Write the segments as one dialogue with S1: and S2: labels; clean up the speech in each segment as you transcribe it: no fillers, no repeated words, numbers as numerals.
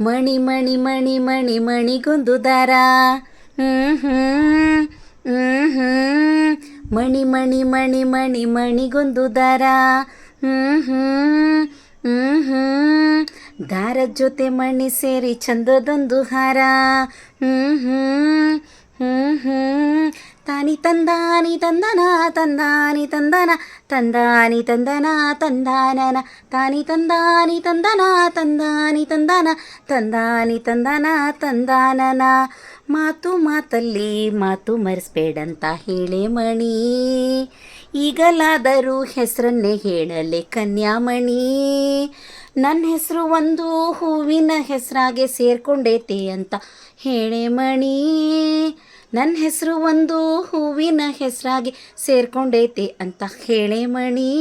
S1: ಮಣಿ ಮಣಿ ಮಣಿ ಮಣಿ ಮಣಿಗೊಂದು ದಾರ. ಮಣಿ ಮಣಿ ಮಣಿ ಮಣಿ ಮಣಿಗೊಂದು ದಾರ. ದಾರದ ಜೊತೆ ಮಣಿ ಸೇರಿ ಚಂದದೊಂದು ಹಾರ. ತಾನಿ ತಂದಾನಿ ತಂದನ ತಂದಾನಿ ತಂದನ ತಂದಾನಿ ತಂದನ ತಂದಾನನ ತಾನಿ ತಂದಾನಿ ತಂದನ ತಂದಾನಿ ತಂದನ ತಂದಾನಿ ತಂದನ ತಂದಾನನ. ಮಾತು ಮಾತಲ್ಲಿ ಮಾತು ಮರೆಸ್ಬೇಡಂತ ಹೇಳೆ ಮಣಿ, ಈಗಲಾದರೂ ಹೆಸರನ್ನೇ ಹೇಳಲೆ ಕನ್ಯಾಮಣಿ. ನನ್ನ ಹೆಸರು ಒಂದು ಹೂವಿನ ಹೆಸರಾಗೆ ಸೇರ್ಕೊಂಡೈತೆ ಅಂತ ಹೇಳೆ ಮಣಿ. ನನ್ನ ಹೆಸರು ಒಂದು ಹೂವಿನ ಹೆಸರಾಗಿ ಸೇರ್ಕೊಂಡೈತೆ ಅಂತ ಹೇಳೆ ಮಣಿ.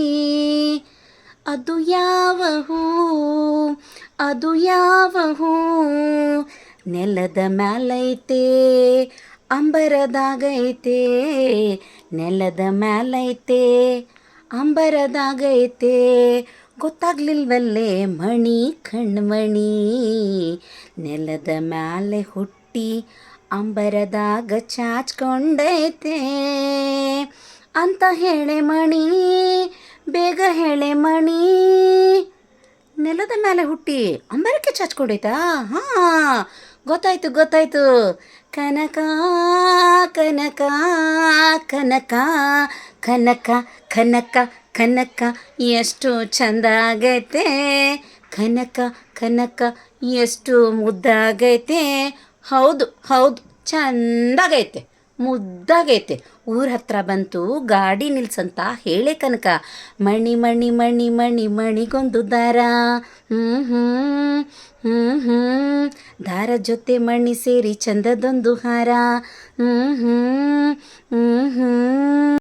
S1: ಅದು ಯಾವ ಹೂ, ಅದು ಯಾವ ಹೂ, ನೆಲದ ಮ್ಯಾಲೈತೆ ಅಂಬರದಾಗೈತೆ, ನೆಲದ ಮ್ಯಾಲೈತೆ ಅಂಬರದಾಗೈತೆ. ಗೊತ್ತಾಗ್ಲಿಲ್ವಲ್ಲೇ ಮಣಿ ಕಣ್ಮಣಿ, ನೆಲದ ಮ್ಯಾಲೆ ಹುಟ್ಟಿ ಅಂಬರದಾಗ ಚಾಚ್ಕೊಂಡೈತೆ ಅಂತ ಹೇಳೆ ಮಣಿ. ಬೇಗ ಹೇಳೆ ಮಣಿ. ನೆಲದ ಮೇಲೆ ಹುಟ್ಟಿ ಅಂಬರಕ್ಕೆ ಚಾಚ್ಕೊಂಡೈತಾ? ಹಾಂ, ಗೊತ್ತಾಯ್ತು ಗೊತ್ತಾಯ್ತು. ಕನಕ ಕನಕ ಕನಕ ಕನಕ ಕನಕ ಕನಕ ಎಷ್ಟು ಚಂದ ಆಗೈತೆ, ಕನಕ ಕನಕ ಎಷ್ಟು ಮುದ್ದಾಗೈತೆ. ಹೌದು ಹೌದು, ಚಂದಾಗೈತೆ, ಮುದ್ದಾಗೈತೆ. ಊರ ಹತ್ರ ಬಂತು, ಗಾಡಿ ನಿಲ್ಸಂತ ಹೇಳೆ ಕನಕ. ಮಣಿ ಮಣಿ ಮಣಿ ಮಣಿ ಮಣಿಗೊಂದು ದಾರ. ದಾರ ಜೊತೆ ಮಣಿ ಸೇರಿ ಚಂದದೊಂದು ಹಾರ.